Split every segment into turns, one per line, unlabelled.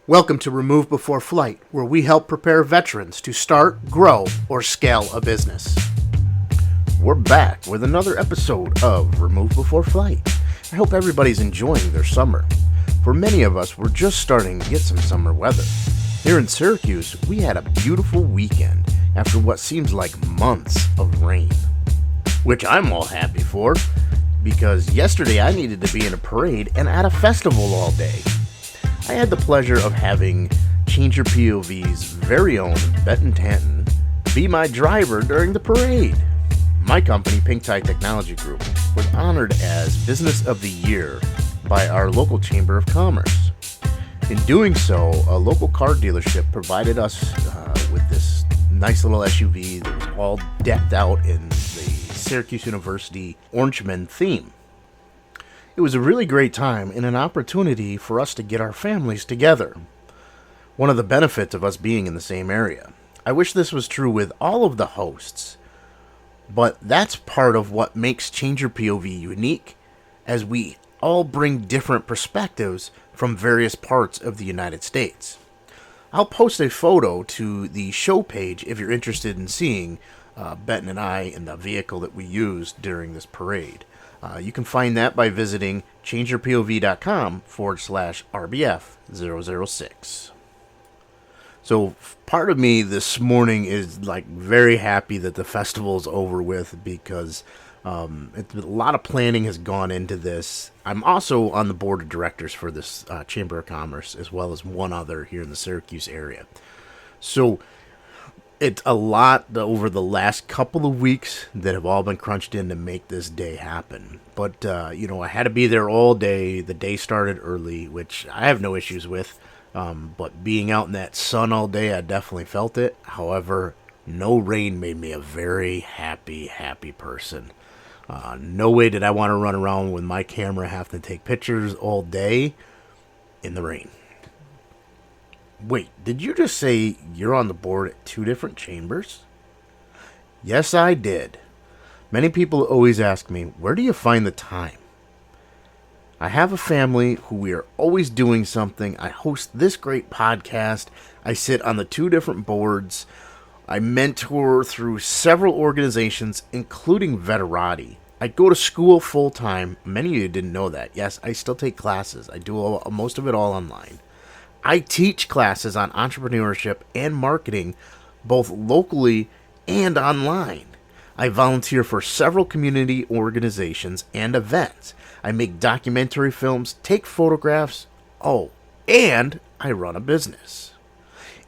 Welcome to Remove Before Flight, where we help prepare veterans to start, grow, or scale a business.
We're back with another episode of Remove Before Flight. I hope everybody's enjoying their summer. For many of us, we're just starting to get some summer weather. Here in Syracuse, we had a beautiful weekend after what seems like months of rain. Which I'm all happy for, because yesterday I needed to be in a parade and at a festival all day. I had the pleasure of having Change Your POV's very own Benton Tanton be my driver during the parade. My company, Pink Tie Technology Group, was honored as Business of the Year by our local Chamber of Commerce. In doing so, a local car dealership provided us with this nice little SUV that was all decked out in the Syracuse University Orangeman theme. It was a really great time and an opportunity for us to get our families together. One of the benefits of us being in the same area. I wish this was true with all of the hosts, but that's part of what makes Change Your POV unique, as we all bring different perspectives from various parts of the United States. I'll post a photo to the show page if you're interested in seeing Benton and I in the vehicle that we used during this parade. You can find that by visiting changeyourpov.com/RBF006. So part of me this morning is like very happy that the festival's over with, because a lot of planning has gone into this. I'm also on the board of directors for this Chamber of Commerce, as well as one other here in the Syracuse area. So it's a lot over the last couple of weeks that have all been crunched in to make this day happen. But, I had to be there all day. The day started early, which I have no issues with. But being out in that sun all day, I definitely felt it. However, no rain made me a very happy person. No way did I want to run around with my camera, have to take pictures all day in the rain. Wait, did you just say you're on the board at two different chambers? Yes, I did. Many people always ask me, where do you find the time? I have a family who we are always doing something. I host this great podcast. I sit on the two different boards. I mentor through several organizations, including Veterati. I go to school full time. Many of you didn't know that. Yes, I still take classes. I do most of it all online. I teach classes on entrepreneurship and marketing, both locally and online. I volunteer for several community organizations and events. I make documentary films, take photographs, and I run a business.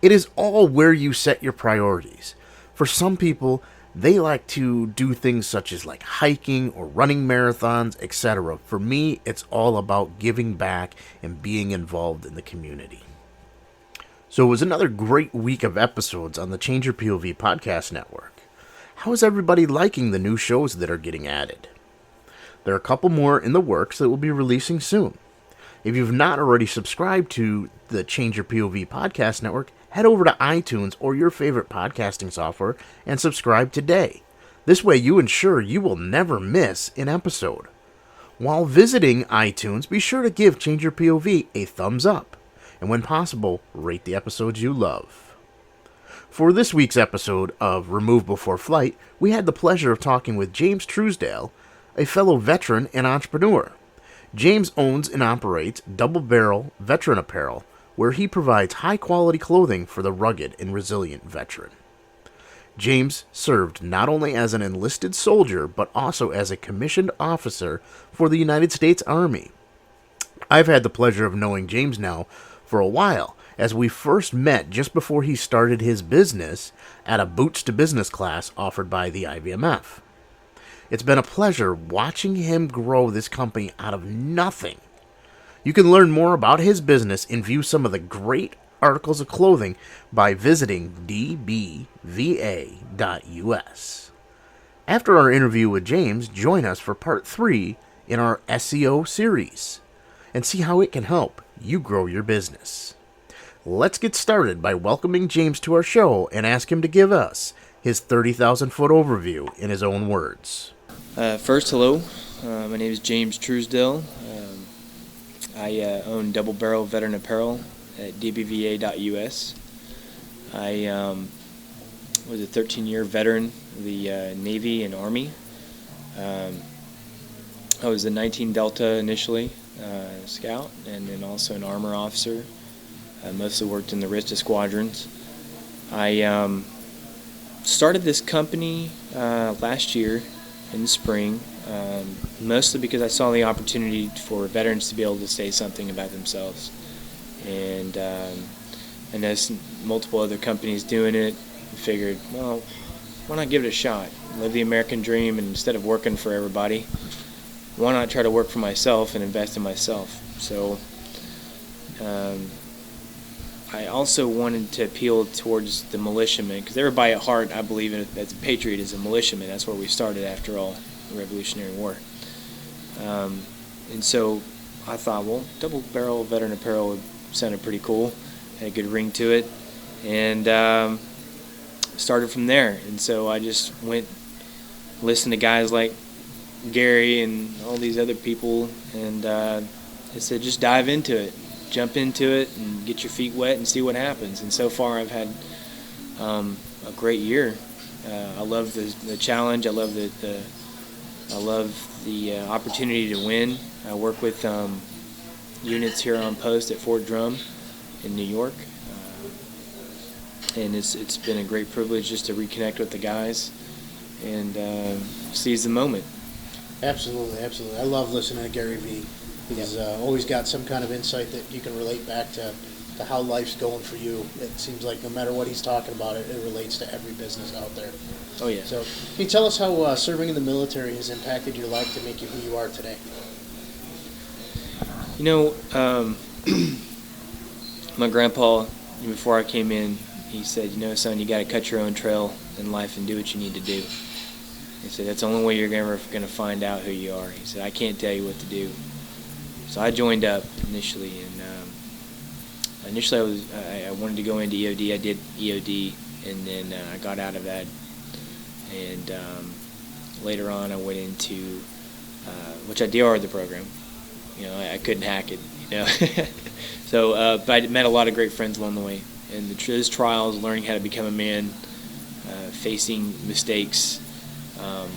It is all where you set your priorities. For some people, they like to do things such as like hiking or running marathons, etc. For me, it's all about giving back and being involved in the community. So it was another great week of episodes on the Change Your POV podcast network. How is everybody liking the new shows that are getting added? There are a couple more in the works that will be releasing soon. If you've not already subscribed to the Change Your POV podcast network, head over to iTunes or your favorite podcasting software and subscribe today. This way you ensure you will never miss an episode. While visiting iTunes, be sure to give Change Your POV a thumbs up. And when possible, rate the episodes you love. For this week's episode of Remove Before Flight, we had the pleasure of talking with James Truesdell, a fellow veteran and entrepreneur. James owns and operates Double Barrel Veteran Apparel, where he provides high-quality clothing for the rugged and resilient veteran. James served not only as an enlisted soldier, but also as a commissioned officer for the United States Army. I've had the pleasure of knowing James now for a while, as we first met just before he started his business at a Boots to Business class offered by the IVMF. It's been a pleasure watching him grow this company out of nothing. You can learn more about his business and view some of the great articles of clothing by visiting dbva.us. After our interview with James, join us for part 3 in our SEO series and see how it can help you grow your business. Let's get started by welcoming James to our show and ask him to give us his 30,000-foot overview in his own words.
First, hello. My name is James Truesdell. I own Double Barrel Veteran Apparel at dbva.us. I was a 13-year veteran of the Navy and Army. I was a 19 Delta initially, scout, and then also an armor officer. I mostly worked in the RISTA squadrons. I started this company last year in the spring, mostly because I saw the opportunity for veterans to be able to say something about themselves. And I noticed multiple other companies doing it. I figured, well, why not give it a shot? Live the American dream, and instead of working for everybody, why not try to work for myself and invest in myself? So I also wanted to appeal towards the militiamen, because everybody at heart, I believe, as a patriot, is a militiaman. That's where we started, after all, the Revolutionary War. And so I thought, well, Double Barrel Veteran Apparel sounded pretty cool, had a good ring to it, and started from there. And so I just went, listened to guys like Gary and all these other people, and I said, just dive into it. Jump into it and get your feet wet and see what happens. And so far I've had a great year. I love the challenge. I love the opportunity to win. I work with units here on post at Fort Drum in New York, and it's been a great privilege just to reconnect with the guys and seize the moment.
Absolutely. I love listening to Gary Vee. He's always got some kind of insight that you can relate back to how life's going for you. It seems like no matter what he's talking about, it relates to every business out there.
Oh, yeah.
So can you tell us how serving in the military has impacted your life to make you who you are today?
You know, my grandpa, before I came in, he said, son, you got to cut your own trail in life and do what you need to do. He said, that's the only way you're ever going to find out who you are. He said, I can't tell you what to do. So I joined up initially, and initially I wanted to go into EOD. I did EOD, and then I got out of that. And later on, I went into which I DR'd the program. I couldn't hack it. So, but I met a lot of great friends along the way, and those trials, learning how to become a man, facing mistakes,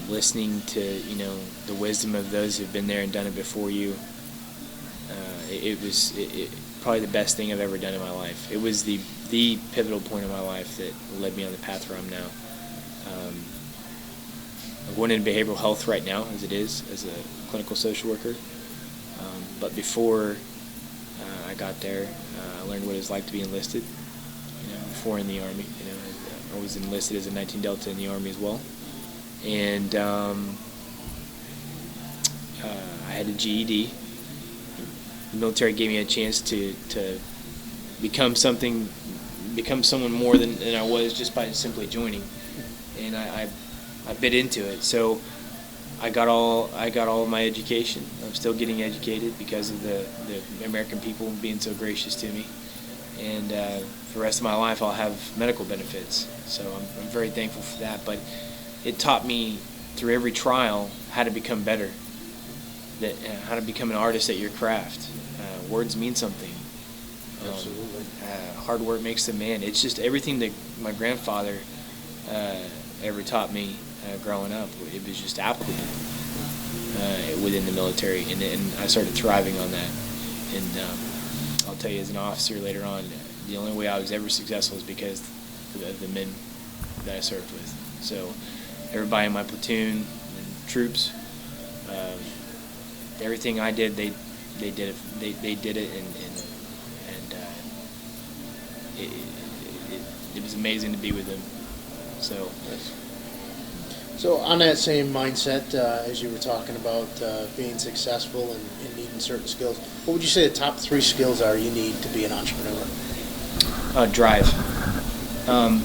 listening to the wisdom of those who've been there and done it before you. It was probably the best thing I've ever done in my life. It was the pivotal point in my life that led me on the path where I'm now. I'm going into behavioral health right now, as it is, as a clinical social worker. But before I got there, I learned what it was like to be enlisted. Before in the Army, I was enlisted as a 19 Delta in the Army as well, and I had a GED. The military gave me a chance to become someone more than I was just by simply joining, and I bit into it. So I got all of my education. I'm still getting educated because of the American people being so gracious to me, and for the rest of my life I'll have medical benefits. So I'm very thankful for that. But it taught me through every trial how to become better, how to become an artist at your craft. Words mean something.
Absolutely.
Hard work makes the man. It's just everything that my grandfather ever taught me growing up. It was just applicable within the military, and I started thriving on that. And I'll tell you, as an officer later on, the only way I was ever successful is because of the men that I served with. So everybody in my platoon and troops, everything I did, they did it. They did it, and it was amazing to be with them.
So on that same mindset, as you were talking about being successful and needing certain skills, what would you say the top 3 skills are you need to be an entrepreneur?
Drive. And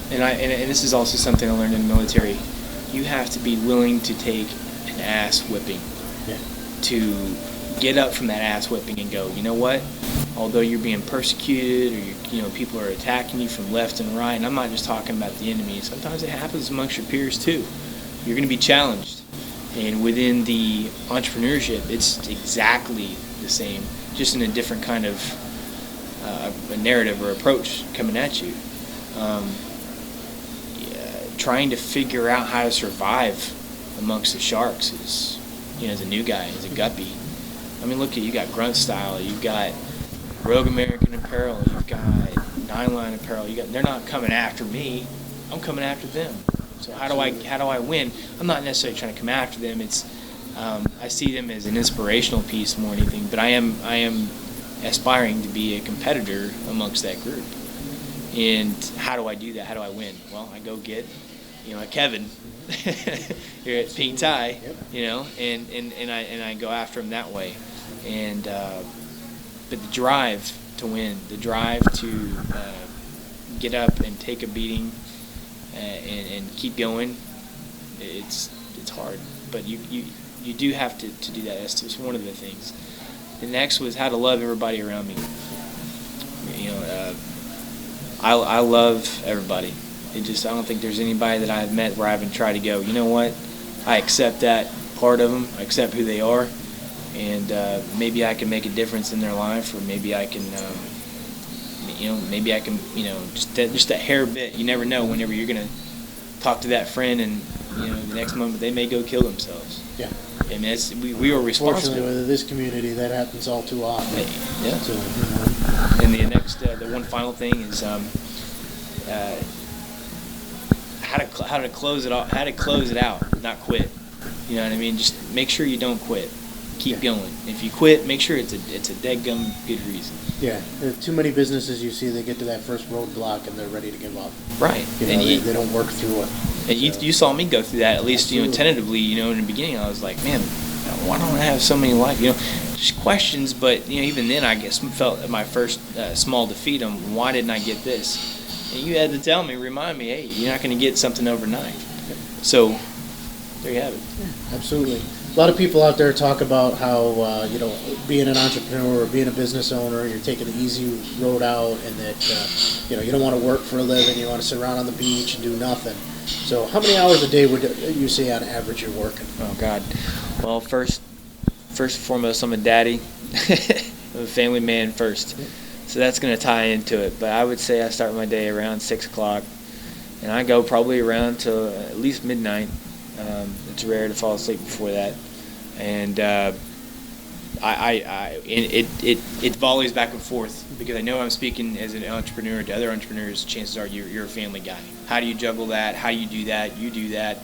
this is also something I learned in the military. You have to be willing to take an ass whipping to get up from that ass whipping and go, you know what? Although you're being persecuted, or people are attacking you from left and right, and I'm not just talking about the enemy. Sometimes it happens amongst your peers too. You're going to be challenged, and within the entrepreneurship, it's exactly the same, just in a different kind of a narrative or approach coming at you. Trying to figure out how to survive amongst the sharks is, as a new guy, as a guppy. I mean, look, you got Grunt Style, you've got Rogue American Apparel, you've got Nine Line Apparel. They're not coming after me. I'm coming after them. So how do I win? I'm not necessarily trying to come after them. It's I see them as an inspirational piece more than anything. But I am aspiring to be a competitor amongst that group. And how do I do that? How do I win? Well, I go get a Kevin here at Pink Tie, and I go after him that way. And but the drive to win, the drive to get up and take a beating and keep going, it's hard. But you do have to do that. That's just one of the things. The next was how to love everybody around me. I love everybody. I don't think there's anybody that I've met where I haven't tried to go, you know what? I accept that part of them. I accept who they are. And maybe I can make a difference in their life, or maybe I can, just a hair bit. You never know whenever you're going to talk to that friend and, the next moment they may go kill themselves.
Yeah.
I mean, we are responsible.
Fortunately, with this community, that happens all too often.
Yeah.
So,
And the next, the one final thing is how to close it off, how to close it out, not quit. You know what I mean? Just make sure you don't quit. Keep going. If you quit, make sure it's a deadgum good reason.
Yeah, too many businesses you see, they get to that first roadblock and they're ready to give up.
Right.
They don't work through it.
And you saw me go through that, at least, tentatively, in the beginning. I was like, man, why don't I have so many life? Just questions, but, even then I guess felt at my first small defeat on why didn't I get this? And you had to tell me, remind me, hey, you're not going to get something overnight. So, there you have it.
Yeah, absolutely. A lot of people out there talk about how, being an entrepreneur or being a business owner, you're taking the easy road out, and that, you don't want to work for a living, you want to sit around on the beach and do nothing. So how many hours a day would you say on average you're working?
Oh, God. Well, first and foremost, I'm a daddy. I'm a family man first. So that's going to tie into it. But I would say I start my day around 6 o'clock, and I go probably around till at least midnight. It's rare to fall asleep before that. And it volleys back and forth, because I know I'm speaking as an entrepreneur to other entrepreneurs. Chances are you're a family guy. How do you juggle that? How do you do that? You do that.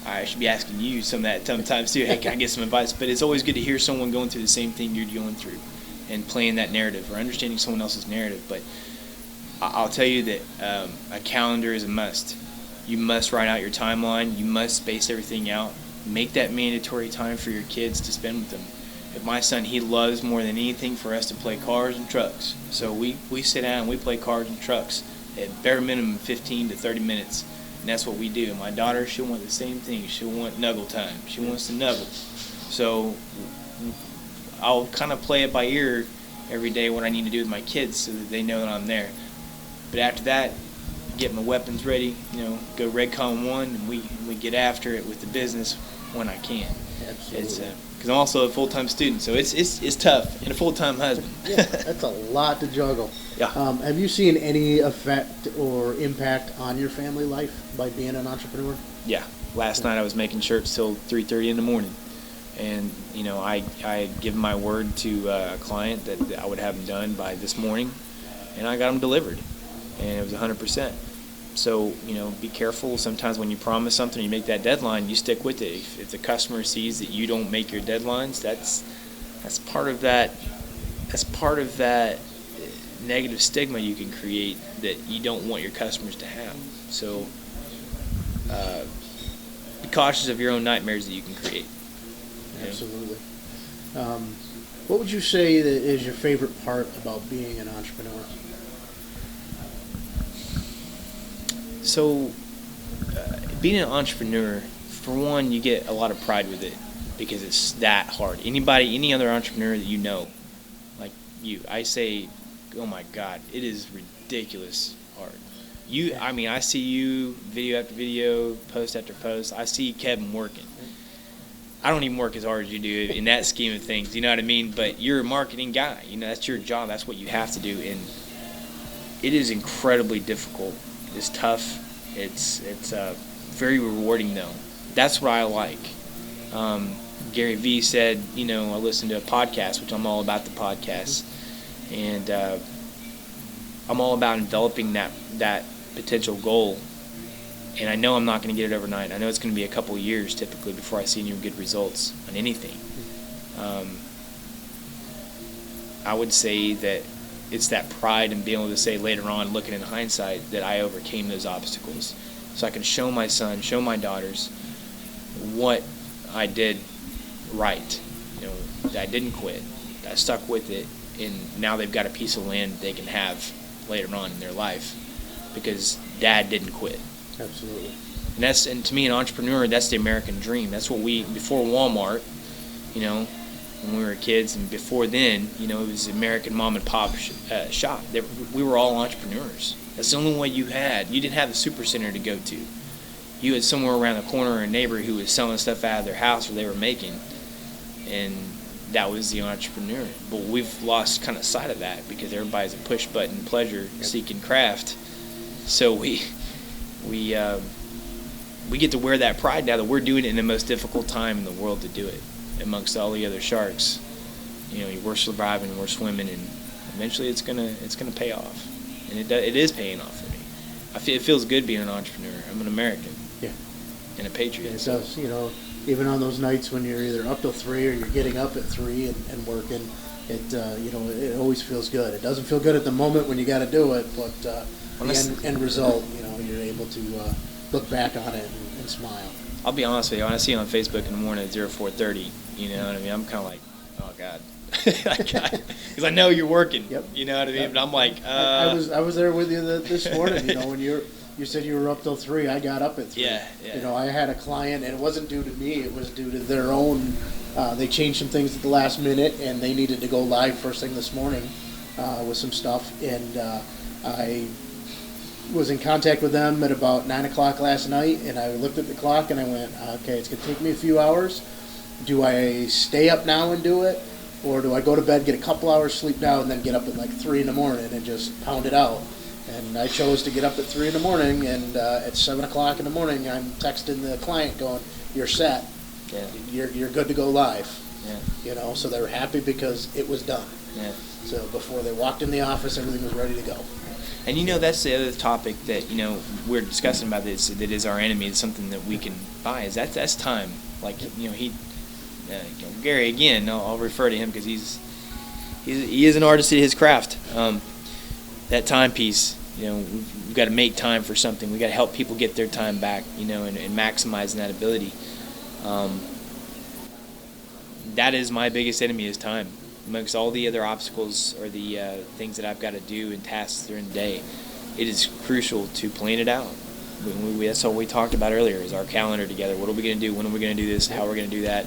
I should be asking you some of that sometimes too. Hey, can I get some advice? But it's always good to hear someone going through the same thing you're going through and playing that narrative or understanding someone else's narrative. But I'll tell you that a calendar is a must. You must write out your timeline. You must space everything out. Make that mandatory time for your kids to spend with them. If my son, he loves more than anything for us to play cars and trucks. So we sit down and we play cars and trucks at bare minimum 15 to 30 minutes. And that's what we do. And my daughter, she'll want the same thing. She'll want nuggle time. She wants to nuggle. So I'll kind of play it by ear every day what I need to do with my kids so that they know that I'm there. But after that, get my weapons ready, go Redcon 1, and we get after it with the business when I can.
Absolutely.
Because I'm also a full-time student, so it's tough, and a full-time husband.
Yeah, that's a lot to juggle.
Yeah.
Have you seen any effect or impact on your family life by being an entrepreneur?
Yeah. Last night I was making shirts till 3:30 in the morning, and I had given my word to a client that I would have them done by this morning, and I got them delivered, and it was 100%. So, be careful. Sometimes when you promise something, you make that deadline, you stick with it. If the customer sees that you don't make your deadlines, that's part of that. That's part of that negative stigma you can create that you don't want your customers to have. So, be cautious of your own nightmares that you can create.
Absolutely. What would you say that is your favorite part about being an entrepreneur?
So, being an entrepreneur, for one, you get a lot of pride with it because it's that hard. Any other entrepreneur that like you, I say, oh my God, it is ridiculous hard. I see you video after video, post after post. I see Kevin working. I don't even work as hard as you do in that scheme of things. You know what I mean? But you're a marketing guy. You know, that's your job. That's what you have to do. And it is incredibly difficult. It's tough. It's very rewarding, though. That's what I like. Gary Vee said, you know, I listened to a podcast, which I'm all about the podcast. And I'm all about enveloping that potential goal. And I know I'm not going to get it overnight. I know it's going to be a couple of years typically before I see any good results on anything. I would say that it's that pride in being able to say later on, looking in hindsight, that I overcame those obstacles. So I can show my son, show my daughters what I did right. You know, that I didn't quit, that I stuck with it, and now they've got a piece of land they can have later on in their life because Dad didn't quit.
Absolutely.
And to me, an entrepreneur, that's the American dream. That's what before Walmart, you know, when we were kids, and before then, you know, it was American mom and pop shop. We were all entrepreneurs. That's the only way you had. You didn't have a super center to go to. You had somewhere around the corner a neighbor who was selling stuff out of their house or they were making, and that was the entrepreneur. But we've lost kind of sight of that because everybody's a push button pleasure seeking craft. So we get to wear that pride now that we're doing it in the most difficult time in the world to do it amongst all the other sharks. You know, we're surviving, we're swimming, and eventually it's gonna pay off, and it is paying off for me. It feels good being an entrepreneur. I'm an American, and a patriot.
It does, you know, even on those nights when you're either up till 3 or you're getting up at 3 and working, you know, it always feels good. It doesn't feel good at the moment when you got to do it, but the end result, you know, you're able to look back on it and smile.
I'll be honest with you, when I see it on Facebook in the morning at 04:30, you know what I mean, I'm kind of like, oh God, because I know you're working.
Yep.
You know what I mean.
Yep.
But I'm like,
I was there with you this morning. You know, when you said you were up till 3, I got up at 3.
Yeah.
You know, I had a client, and it wasn't due to me. It was due to their own. They changed some things at the last minute, and they needed to go live first thing this morning with some stuff, and I was in contact with them at about 9 o'clock last night, and I looked at the clock and I went, okay, it's going to take me a few hours. Do I stay up now and do it, or do I go to bed, get a couple hours sleep now, and then get up at like 3 in the morning and just pound it out? And I chose to get up at 3 in the morning, and at 7 o'clock in the morning, I'm texting the client going, you're set.
Yeah.
You're good to go live.
Yeah.
You know, so they were happy because it was done.
Yeah.
So before they walked in the office, everything was ready to go.
And you know, that's the other topic that, you know, we're discussing about this, that is our enemy, is something that we can buy, is that's time. Like, you know, Gary, again, I'll refer to him because he is an artist at his craft. That timepiece, you know, we've got to make time for something. We've got to help people get their time back, you know, and maximizing that ability. That is my biggest enemy, is time. Amongst all the other obstacles or the things that I've got to do and tasks during the day, it is crucial to plan it out. That's what we talked about earlier, is our calendar together. What are we going to do? When are we going to do this? How are we going to do that?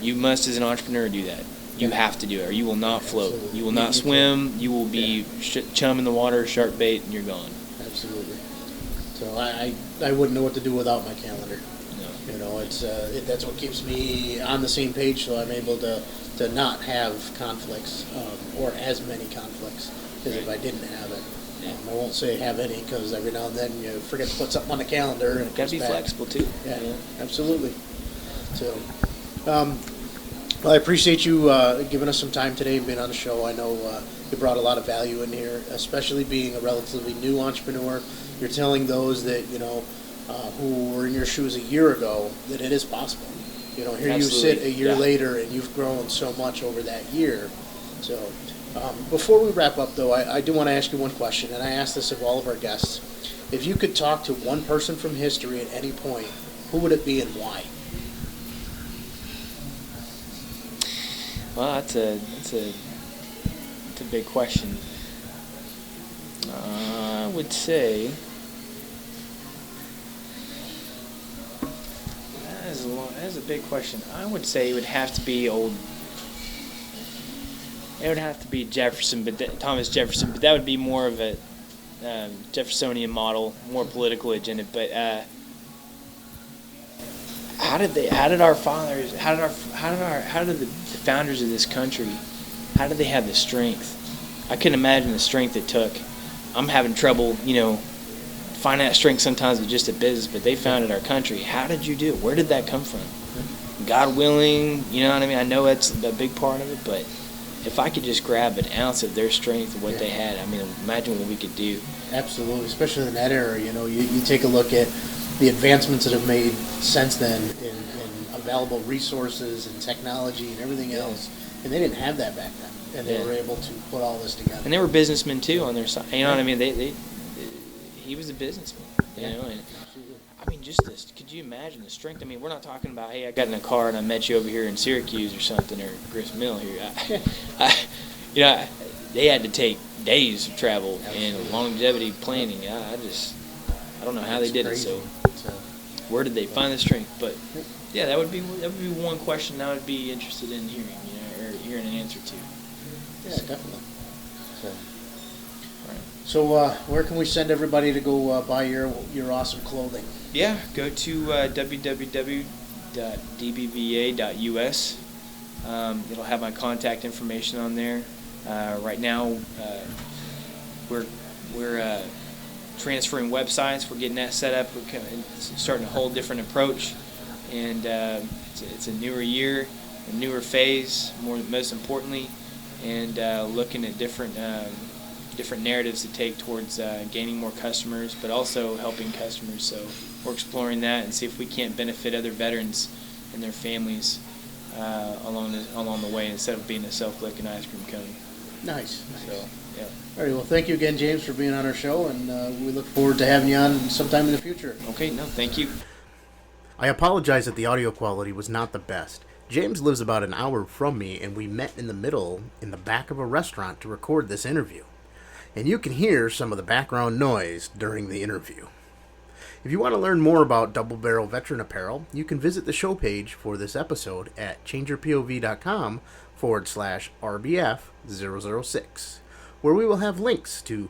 You must, as an entrepreneur, do that. You have to do it, or you will not float.
Absolutely.
You will not swim. You will be chum in the water, shark bait, and you're gone.
Absolutely. So I wouldn't know what to do without my calendar.
No.
You know, that's what keeps me on the same page, so I'm able to not have conflicts, or as many conflicts as if I didn't have it. I won't say have any, because every now and then you forget to put something on the calendar and it
Got to
comes
be
back.
flexible too.
Yeah, absolutely. So, well, I appreciate you giving us some time today and being on the show. I know you brought a lot of value in here, especially being a relatively new entrepreneur. You're telling those that, you know, who were in your shoes a year ago that it is possible. You know, here
Absolutely.
you sit a year later and you've grown so much over that year. So, before we wrap up, though, I do want to ask you one question, and I ask this of all of our guests. If you could talk to one person from history at any point, who would it be and why?
Well, that's a big question. I would say that's a big question. I would say it would have to be Jefferson, Thomas Jefferson, but that would be more of a Jeffersonian model, more political agenda. But how did our fathers, how did the founders of this country, how did they have the strength? I couldn't imagine the strength it took. I'm having trouble, finding that strength sometimes with just a business, but they founded our country. How did you do it? Where did that come from? God willing, you know what I mean? I know that's a big part of it, but if I could just grab an ounce of their strength of what they had, I mean, imagine what we could do.
Absolutely, especially in that era. You take a look at the advancements that have made since then in available resources and technology and everything else, and they didn't have that back then, and they were able to put all this together.
And they were businessmen too on their side. You know what I mean? He was a businessman. And I mean, just this. Could you imagine the strength? I mean, we're not talking about, hey, I got in a car and I met you over here in Syracuse or something, or Grist Mill here. They had to take days of travel and longevity planning. I don't know how they did it. So, where did they find the strength? But yeah, that would be one question I would be interested in hearing, or hearing an answer to.
Yeah, definitely. So, where can we send everybody to go buy your awesome clothing?
Yeah, go to www.dbva.us. It'll have my contact information on there. Right now, we're transferring websites. We're getting that set up. We're starting a whole different approach, and it's a newer year, a newer phase. Most importantly, and looking at different narratives to take towards gaining more customers, but also helping customers. So we're exploring that and see if we can't benefit other veterans and their families along the way, instead of being a self-licking ice cream cone.
Nice.
So, yeah.
All right. Well, thank you again, James, for being on our show, and we look forward to having you on sometime in the future.
Okay. No, thank you.
I apologize that the audio quality was not the best. James lives about an hour from me, and we met in the back of a restaurant to record this interview. And you can hear some of the background noise during the interview. If you want to learn more about Double Barrel Veteran Apparel, you can visit the show page for this episode at changeyourpov.com/RBF006, where we will have links to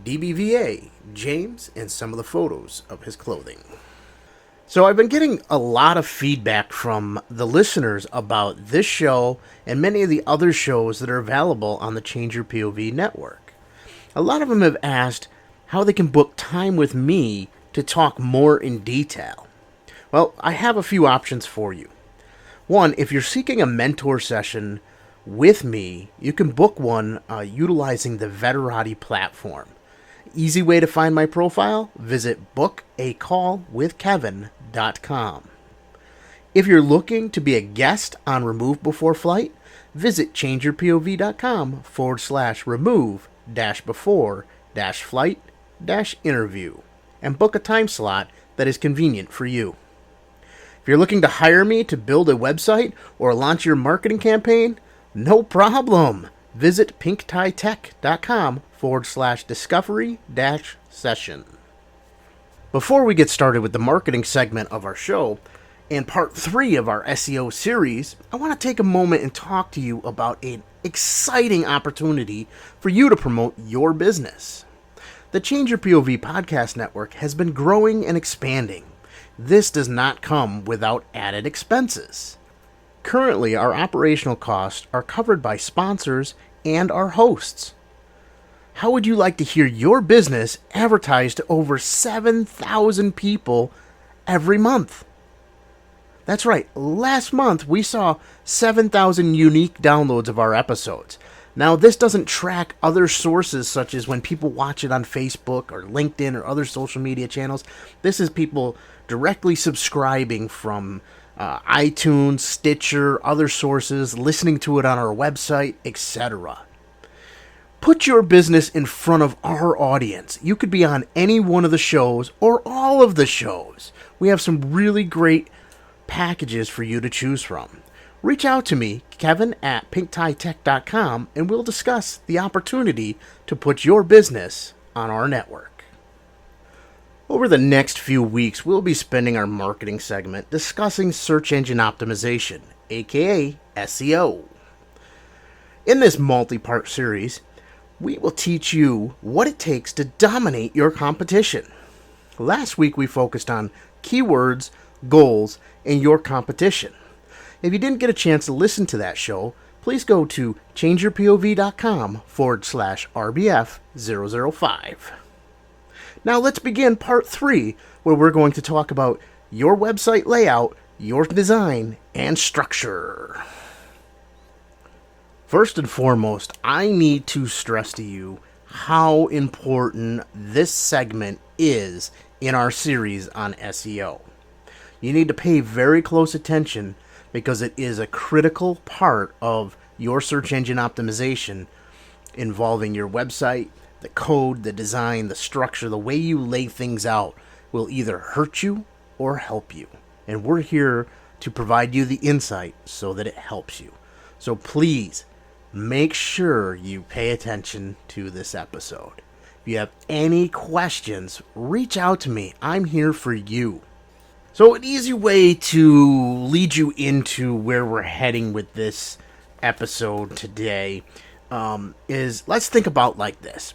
DBVA, James, and some of the photos of his clothing. So I've been getting a lot of feedback from the listeners about this show and many of the other shows that are available on the Change Your POV network. A lot of them have asked how they can book time with me to talk more in detail. Well, I have a few options for you. One, if you're seeking a mentor session with me, you can book one utilizing the Veterati platform. Easy way to find my profile, visit bookacallwithkevin.com. If you're looking to be a guest on Remove Before Flight, visit changeyourpov.com/remove-before-flight-interview and book a time slot that is convenient for you. If you're looking to hire me to build a website or launch your marketing campaign, no problem. Visit pinktietech.com/discovery-session. Before we get started with the marketing segment of our show, and part 3 of our SEO series, I want to take a moment and talk to you about an exciting opportunity for you to promote your business. The Change Your POV podcast network has been growing and expanding. This does not come without added expenses. Currently, our operational costs are covered by sponsors and our hosts. How would you like to hear your business advertised to over 7,000 people every month? That's right, last month we saw 7,000 unique downloads of our episodes. Now, this doesn't track other sources such as when people watch it on Facebook or LinkedIn or other social media channels. This is people directly subscribing from iTunes, Stitcher, other sources, listening to it on our website, etc. Put your business in front of our audience. You could be on any one of the shows or all of the shows. We have some really great packages for you to choose from. Reach out to me, Kevin at pinktietech.com, and we'll discuss the opportunity to put your business on our network. Over the next few weeks, we'll be spending our marketing segment discussing search engine optimization, aka SEO. In this multi-part series, we will teach you what it takes to dominate your competition. Last week, we focused on keywords, goals, and your competition. If you didn't get a chance to listen to that show, please go to changeyourpov.com/RBF005. Now let's begin part 3, where we're going to talk about your website layout, your design, and structure. First and foremost, I need to stress to you how important this segment is in our series on SEO. You need to pay very close attention because it is a critical part of your search engine optimization involving your website, the code, the design, the structure, the way you lay things out will either hurt you or help you. And we're here to provide you the insight so that it helps you. So please, make sure you pay attention to this episode. If you have any questions, reach out to me. I'm here for you. So an easy way to lead you into where we're heading with this episode today is, let's think about like this.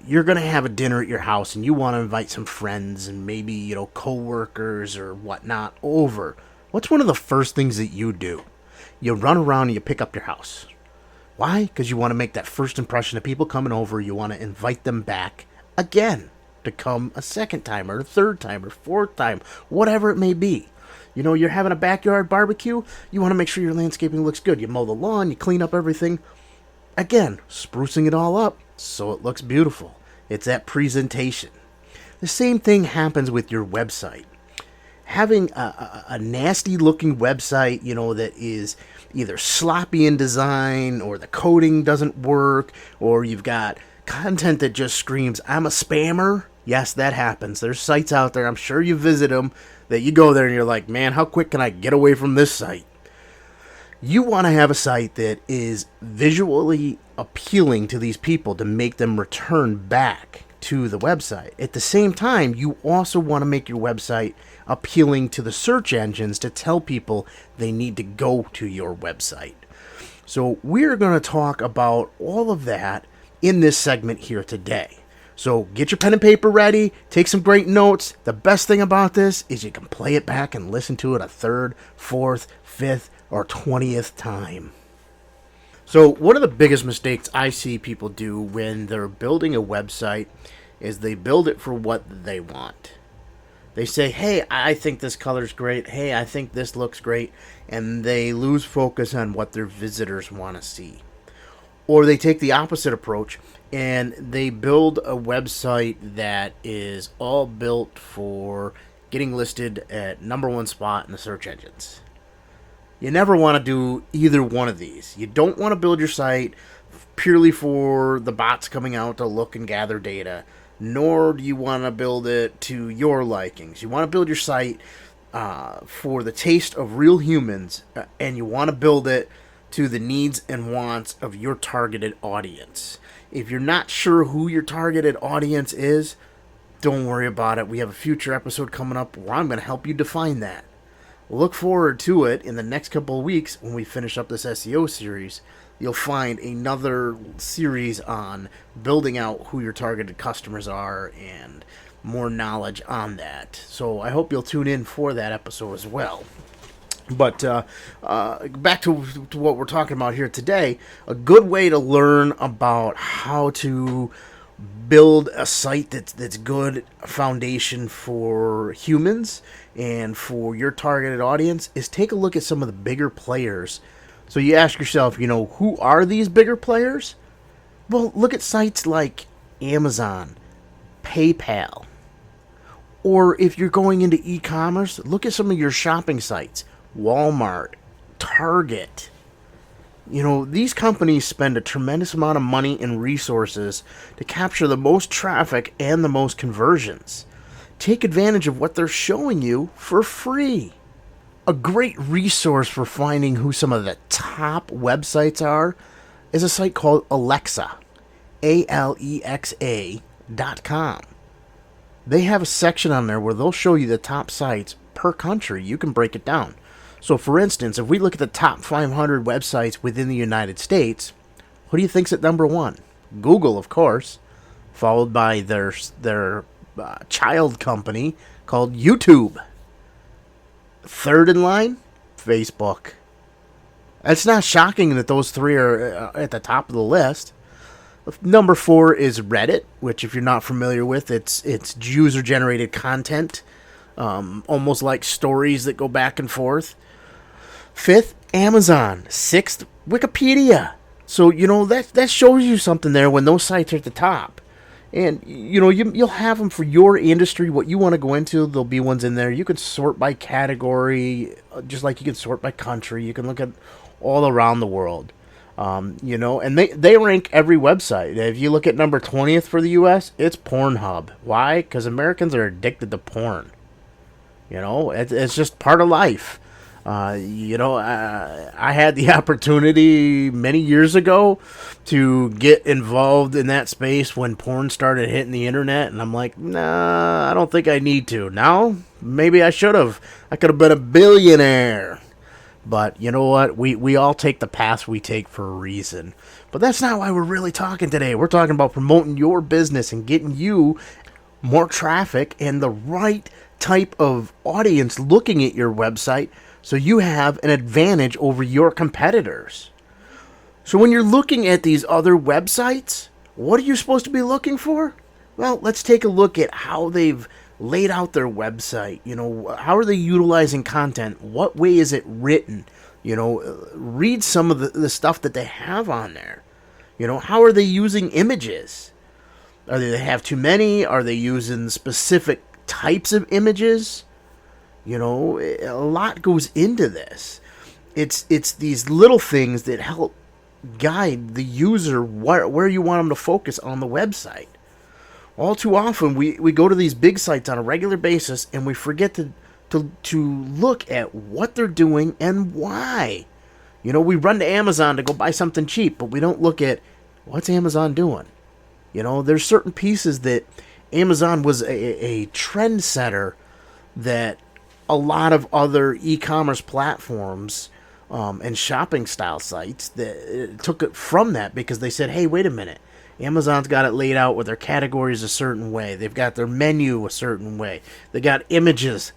You're going to have a dinner at your house and you want to invite some friends and maybe, co-workers or whatnot over. What's one of the first things that you do? You run around and you pick up your house. Why? Because you want to make that first impression of people coming over. You want to invite them back again to come a second time or a third time or fourth time, whatever it may be. You're having a backyard barbecue. You want to make sure your landscaping looks good. You mow the lawn, you clean up everything. Again, sprucing it all up so it looks beautiful. It's that presentation. The same thing happens with your website. Having a nasty looking website, that is either sloppy in design or the coding doesn't work, or you've got content that just screams, I'm a spammer. Yes, that happens. There's sites out there, I'm sure you visit them, that you go there and you're like, man, how quick can I get away from this site? You want to have a site that is visually appealing to these people to make them return back to the website. At the same time, you also want to make your website appealing to the search engines to tell people they need to go to your website. So we're going to talk about all of that in this segment here today. So get your pen and paper ready, take some great notes. The best thing about this is you can play it back and listen to it a third, fourth, fifth, or 20th time. So one of the biggest mistakes I see people do when they're building a website is they build it for what they want. They say, hey, I think this color's great. Hey, I think this looks great. And they lose focus on what their visitors want to see. Or they take the opposite approach and they build a website that is all built for getting listed at #1 spot in the search engines. You never want to do either one of these. You don't want to build your site purely for the bots coming out to look and gather data, nor do you want to build it to your likings. You want to build your site for the taste of real humans, and you want to build it to the needs and wants of your targeted audience. If you're not sure who your targeted audience is, don't worry about it. We have a future episode coming up where I'm going to help you define that. Look forward to it in the next couple of weeks when we finish up this SEO series. You'll find another series on building out who your targeted customers are and more knowledge on that. So I hope you'll tune in for that episode as well. But back to what we're talking about here today, a good way to learn about how to build a site that's good foundation for humans and for your targeted audience is take a look at some of the bigger players. So you ask yourself, who are these bigger players? Well, look at sites like Amazon, PayPal, or if you're going into e-commerce, look at some of your shopping sites, Walmart, Target. These companies spend a tremendous amount of money and resources to capture the most traffic and the most conversions. Take advantage of what they're showing you for free. A great resource for finding who some of the top websites are is a site called Alexa, Alexa.com. They have a section on there where they'll show you the top sites per country. You can break it down. So, for instance, if we look at the top 500 websites within the United States, who do you think's at #1? Google, of course, followed by their child company called YouTube. Third in line, Facebook. It's not shocking that those three are at the top of the list. Number 4 is Reddit, which, if you're not familiar with, it's user-generated content, almost like stories that go back and forth. 5th, Amazon. 6th, Wikipedia. So, that shows you something there when those sites are at the top. And, you'll have them for your industry, what you want to go into. There'll be ones in there. You can sort by category, just like you can sort by country. You can look at all around the world. And they rank every website. If you look at number 20th for the U.S., it's Pornhub. Why? Because Americans are addicted to porn. It's just part of life. I had the opportunity many years ago to get involved in that space when porn started hitting the internet, and I'm like, nah, I don't think I need to. Now, maybe I should have. I could have been a billionaire. But you know what? We all take the path we take for a reason. But that's not why we're really talking today. We're talking about promoting your business and getting you more traffic and the right type of audience looking at your website so you have an advantage over your competitors. So when you're looking at these other websites, what are you supposed to be looking for? Well, let's take a look at how they've laid out their website. How are they utilizing content? What way is it written? Read some of the stuff that they have on there. How are they using images? Are they have too many? Are they using specific types of images? A lot goes into this. It's these little things that help guide the user where you want them to focus on the website. All too often, we go to these big sites on a regular basis, and we forget to look at what they're doing and why. We run to Amazon to go buy something cheap, but we don't look at what's Amazon doing. There's certain pieces that Amazon was a trendsetter that a lot of other e-commerce platforms and shopping style sites that took it from that, because they said, hey, wait a minute. Amazon's got it laid out with their categories a certain way. They've got their menu a certain way. They got images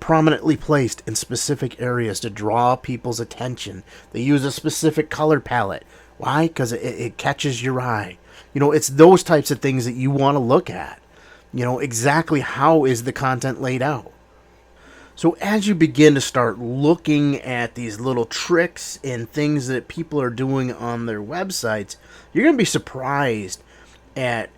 prominently placed in specific areas to draw people's attention. They use a specific color palette. Why? Because it catches your eye. It's those types of things that you want to look at. Exactly how is the content laid out. So as you begin to start looking at these little tricks and things that people are doing on their websites, you're going to be surprised at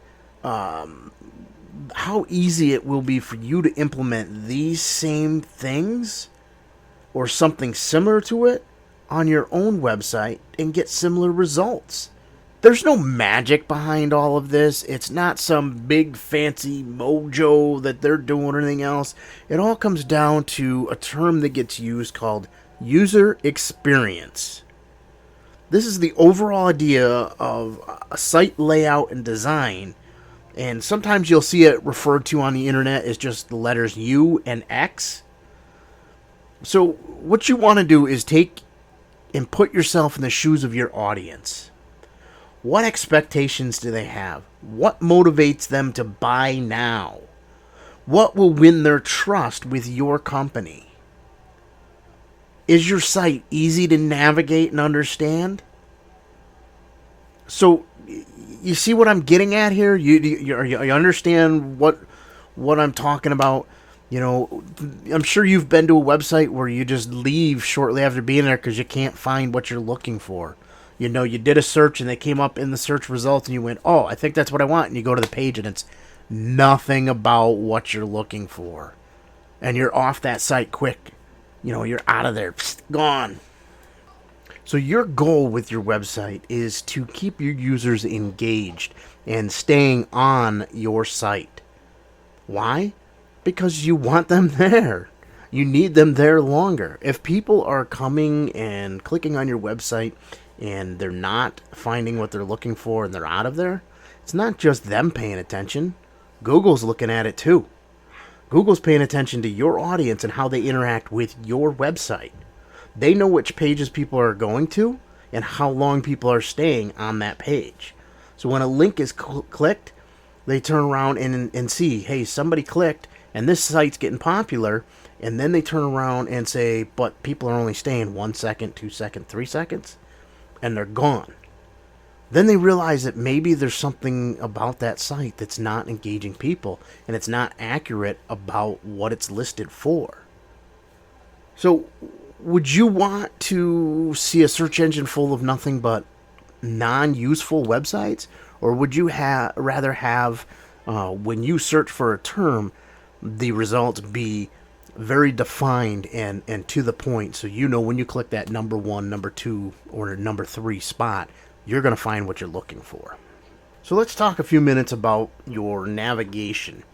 how easy it will be for you to implement these same things or something similar to it on your own website and get similar results. There's no magic behind all of this. It's not some big fancy mojo that they're doing or anything else. It all comes down to a term that gets used called user experience. This is the overall idea of a site layout and design, and sometimes you'll see it referred to on the internet as just the letters U and X. So what you want to do is take and put yourself in the shoes of your audience. What expectations do they have? What motivates them to buy now? What will win their trust with your company? Is your site easy to navigate and understand? So, you see what I'm getting at here? You understand what I'm talking about? I'm sure you've been to a website where you just leave shortly after being there because you can't find what you're looking for. You did a search and they came up in the search results and you went, oh, I think that's what I want. And you go to the page and it's nothing about what you're looking for. And you're off that site quick. You're out of there. Psst, gone. So your goal with your website is to keep your users engaged and staying on your site. Why? Because you want them there. You need them there longer. If people are coming and clicking on your website and they're not finding what they're looking for and they're out of there, it's not just them paying attention. Google's looking at it too. Google's paying attention to your audience and how they interact with your website. They know which pages people are going to and how long people are staying on that page. So when a link is clicked, they turn around and see, hey, somebody clicked and this site's getting popular, and then they turn around and say, but people are only staying 1 second, 2 seconds, 3 seconds, and they're gone. Then they realize that maybe there's something about that site that's not engaging people, and it's not accurate about what it's listed for. So, would you want to see a search engine full of nothing but non-useful websites? Or would you rather have, when you search for a term, the results be very defined and to the point, so you know when you click that number 1, number 2, or number 3 spot, you're going to find what you're looking for. So let's talk a few minutes about your navigation.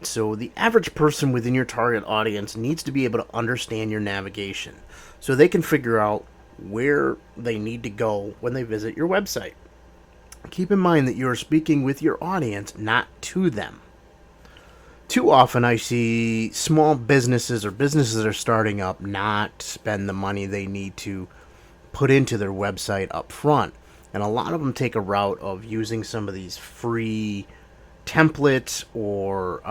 So the average person within your target audience needs to be able to understand your navigation so they can figure out where they need to go when they visit your website. Keep in mind that you are speaking with your audience, not to them. Too often I see small businesses or businesses that are starting up not spend the money they need to put into their website up front. And a lot of them take a route of using some of these free templates or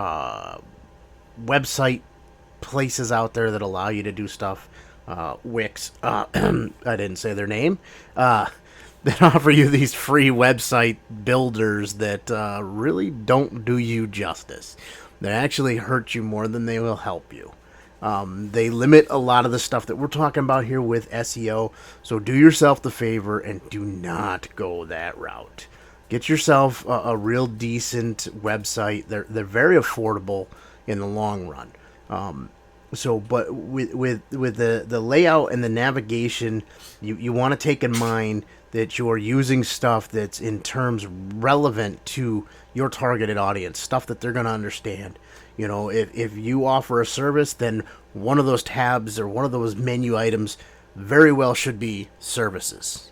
website places out there that allow you to do stuff. Wix, I didn't say their name, that offer you these free website builders that really don't do you justice. They actually hurt you more than they will help you. They limit a lot of the stuff that we're talking about here with SEO, so do yourself the favor and do not go that route. Get yourself a real decent website. They're very affordable in the long run. But with the layout and the navigation, you want to take in mind that you're using stuff that's in terms relevant to your targeted audience, stuff that they're going to understand. You know, if you offer a service, then one of those tabs or one of those menu items very well should be services.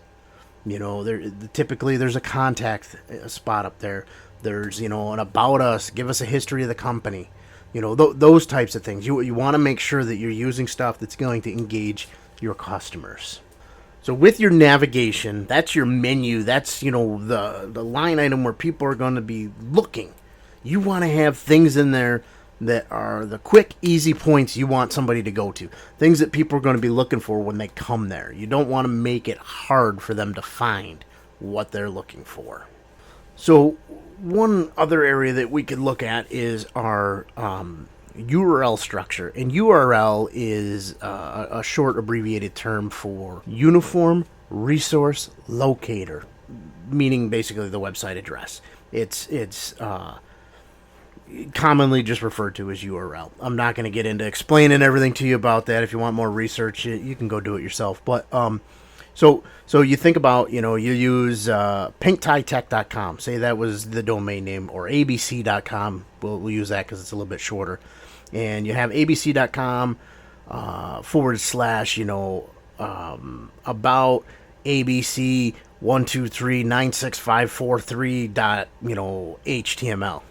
You know, typically there's a contact spot up there. There's, an about us, give us a history of the company. Those types of things. You want to make sure that you're using stuff that's going to engage your customers. So with your navigation, that's your menu. That's, the line item where people are going to be looking. You want to have things in there that are the quick, easy points you want somebody to go to. Things that people are going to be looking for when they come there. You don't want to make it hard for them to find what they're looking for. So one other area that we could look at is our URL structure. And URL is a short abbreviated term for Uniform Resource Locator, meaning basically the website address. It's commonly just referred to as URL. I'm not going to get into explaining everything to you about that. If you want more research, you can go do it yourself. But so you think about, you use pinktietech.com. Say that was the domain name, or abc.com. We'll use that because it's a little bit shorter. And you have abc.com about abc 123965543.html.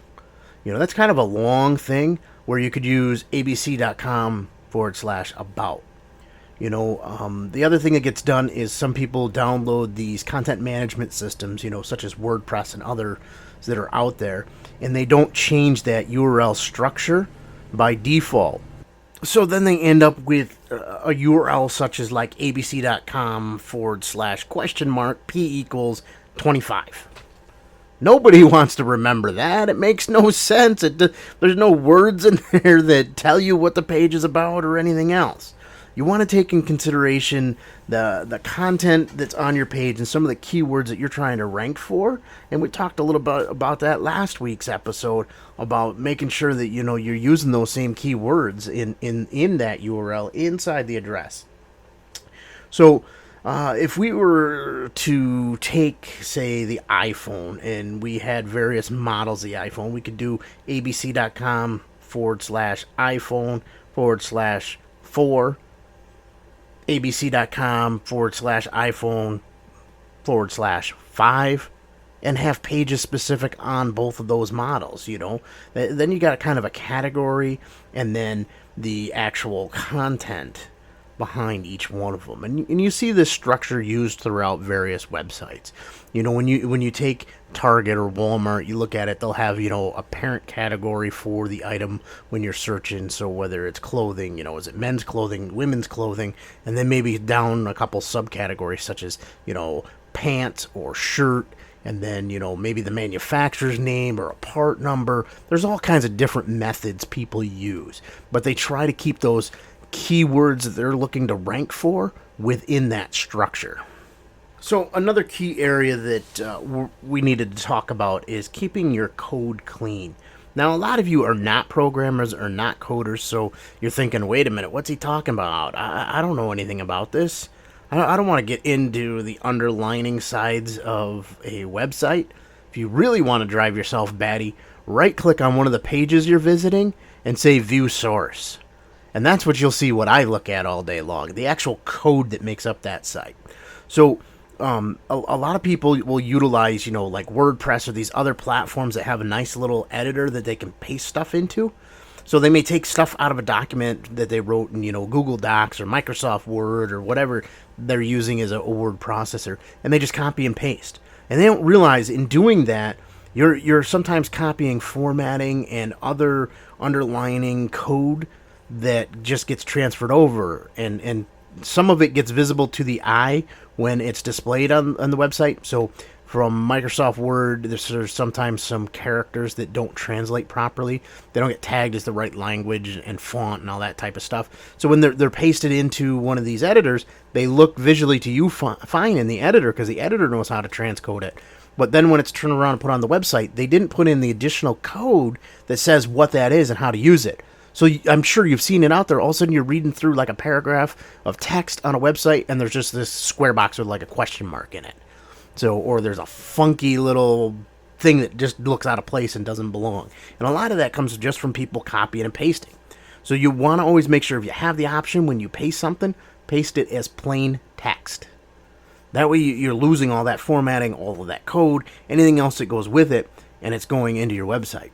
That's kind of a long thing where you could use abc.com/about. The other thing that gets done is some people download these content management systems, such as WordPress and others that are out there, and they don't change that URL structure by default. So then they end up with a URL such as like abc.com/?P=25. Nobody wants to remember that. It makes no sense. There's no words in there that tell you what the page is about or anything else. You want to take in consideration the content that's on your page and some of the keywords that you're trying to rank for. And we talked a little bit about that last week's episode, about making sure that you're using those same keywords in that URL inside the address. So if we were to take, say, the iPhone, and we had various models of the iPhone, we could do abc.com/iPhone/4, abc.com/iPhone/5, and have pages specific on both of those models. Then you got kind of a category, and then the actual content behind each one of them. And you see this structure used throughout various websites. When you take Target or Walmart, you look at it, they'll have, a parent category for the item when you're searching. So whether it's clothing, is it men's clothing, women's clothing, and then maybe down a couple subcategories such as, pants or shirt, and then, maybe the manufacturer's name or a part number. There's all kinds of different methods people use, but they try to keep those keywords that they're looking to rank for within that structure. So another key area that we needed to talk about is keeping your code clean. Now, a lot of you are not programmers or not coders, so you're thinking, wait a minute, what's he talking about? I don't know anything about this. I don't want to get into the underlining sides of a website. If you really want to drive yourself batty, right-click on one of the pages you're visiting and say View Source. And that's what you'll see what I look at all day long, the actual code that makes up that site. So a lot of people will utilize, like WordPress or these other platforms that have a nice little editor that they can paste stuff into. So they may take stuff out of a document that they wrote in, Google Docs or Microsoft Word or whatever they're using as a word processor, and they just copy and paste. And they don't realize in doing that, you're sometimes copying formatting and other underlining code that just gets transferred over, and some of it gets visible to the eye when it's displayed on the website. So from Microsoft Word, there's sometimes some characters that don't translate properly. They don't get tagged as the right language and font and all that type of stuff. So when they're pasted into one of these editors, they look visually to you fine in the editor because the editor knows how to transcode it. But then when it's turned around and put on the website, they didn't put in the additional code that says what that is and how to use it. So I'm sure you've seen it out there. All of a sudden you're reading through like a paragraph of text on a website, and there's just this square box with like a question mark in it. So, or there's a funky little thing that just looks out of place and doesn't belong. And a lot of that comes just from people copying and pasting. So you want to always make sure if you have the option when you paste something, paste it as plain text. That way you're losing all that formatting, all of that code, anything else that goes with it, and it's going into your website.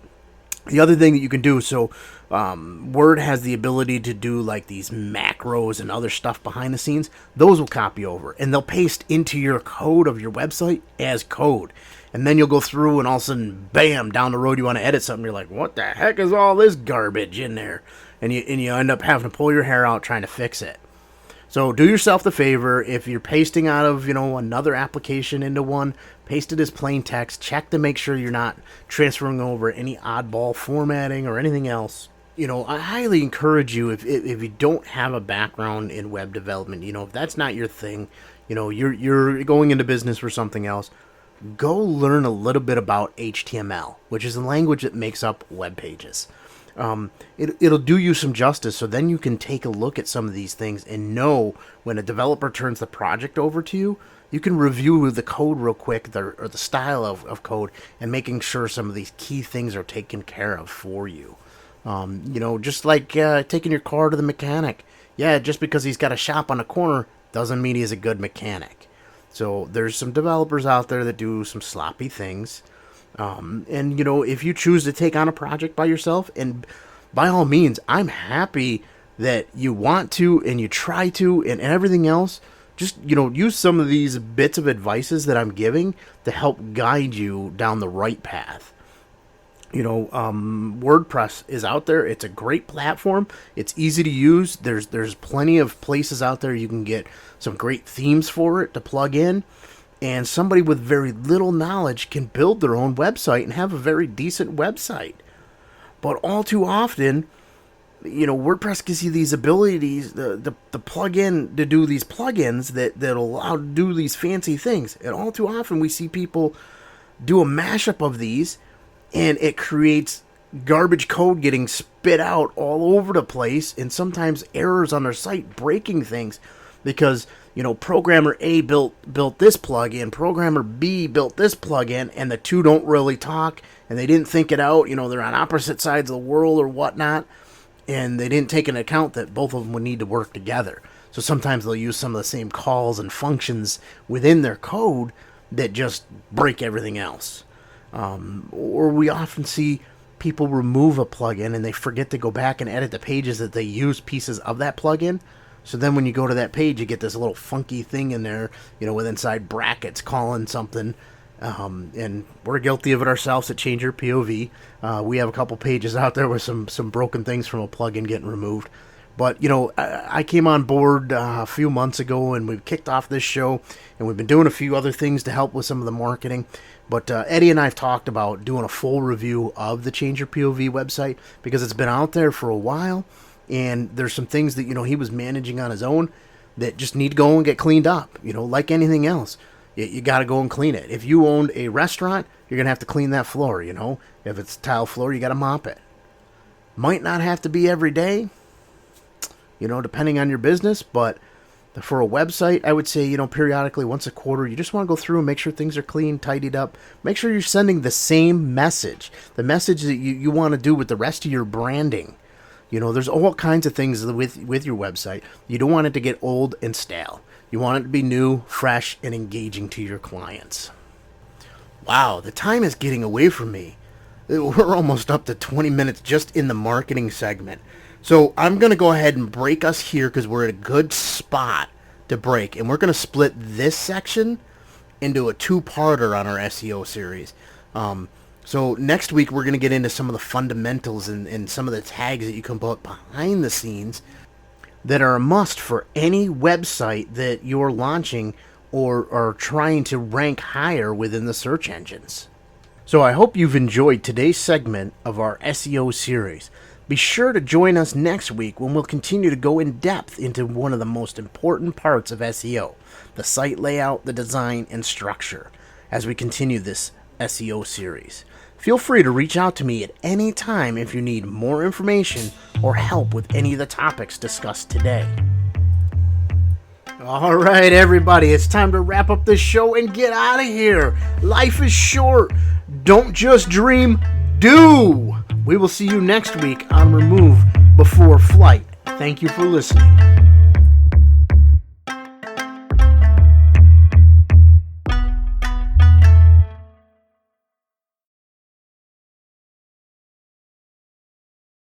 The other thing that you can do, so Word has the ability to do like these macros and other stuff behind the scenes. Those will copy over, and they'll paste into your code of your website as code. And then you'll go through, and all of a sudden, bam, down the road you want to edit something. You're like, what the heck is all this garbage in there? And you end up having to pull your hair out trying to fix it. So do yourself the favor, if you're pasting out of, another application into one, paste it as plain text. Check to make sure you're not transferring over any oddball formatting or anything else. I highly encourage you, if you don't have a background in web development, if that's not your thing, you're going into business for something else, go learn a little bit about HTML, which is the language that makes up web pages. It'll do you some justice, so then you can take a look at some of these things and know when a developer turns the project over to you, you can review the code real quick, or the style of code, and making sure some of these key things are taken care of for you. Just like taking your car to the mechanic. Yeah, just because he's got a shop on the corner doesn't mean he's a good mechanic. So there's some developers out there that do some sloppy things. And if you choose to take on a project by yourself, and by all means, I'm happy that you want to and you try to and everything else. Just, use some of these bits of advices that I'm giving to help guide you down the right path. WordPress is out there. It's a great platform. It's easy to use. There's plenty of places out there you can get some great themes for it to plug in. And somebody with very little knowledge can build their own website and have a very decent website. But all too often, WordPress gives you these abilities, the plug-in to do these plugins that allow to do these fancy things. And all too often we see people do a mashup of these, and it creates garbage code getting spit out all over the place, and sometimes errors on their site breaking things because programmer A built this plugin, programmer B built this plugin, and the two don't really talk, and they didn't think it out. They're on opposite sides of the world or whatnot, and they didn't take into account that both of them would need to work together. So sometimes they'll use some of the same calls and functions within their code that just break everything else. Or we often see people remove a plugin and they forget to go back and edit the pages that they use pieces of that plugin. So then when you go to that page, you get this little funky thing in there, with inside brackets calling something. And we're guilty of it ourselves at Change Your POV. We have a couple pages out there with some broken things from a plugin getting removed. But, I came on board a few months ago, and we've kicked off this show, and we've been doing a few other things to help with some of the marketing. But Eddie and I have talked about doing a full review of the Change Your POV website, because it's been out there for a while, and there's some things that, he was managing on his own that just need to go and get cleaned up, like anything else. You got to go and clean it. If you owned a restaurant, you're going to have to clean that floor, If it's tile floor, you got to mop it. Might not have to be every day, depending on your business, but for a website, I would say, periodically, once a quarter, you just want to go through and make sure things are clean, tidied up. Make sure you're sending the same message, the message that you want to do with the rest of your branding. There's all kinds of things with your website. You don't want it to get old and stale. You want it to be new, fresh, and engaging to your clients. Wow, the time is getting away from me. We're almost up to 20 minutes just in the marketing segment. So I'm going to go ahead and break us here because we're at a good spot to break. And we're going to split this section into a two-parter on our SEO series. So next week we're going to get into some of the fundamentals and some of the tags that you can put behind the scenes that are a must for any website that you're launching or are trying to rank higher within the search engines. So I hope you've enjoyed today's segment of our SEO series. Be sure to join us next week when we'll continue to go in depth into one of the most important parts of SEO, the site layout, the design, and structure, as we continue this SEO series. Feel free to reach out to me at any time if you need more information or help with any of the topics discussed today. All right, everybody, it's time to wrap up this show and get out of here. Life is short. Don't just dream, do. We will see you next week on Remove Before Flight. Thank you for listening.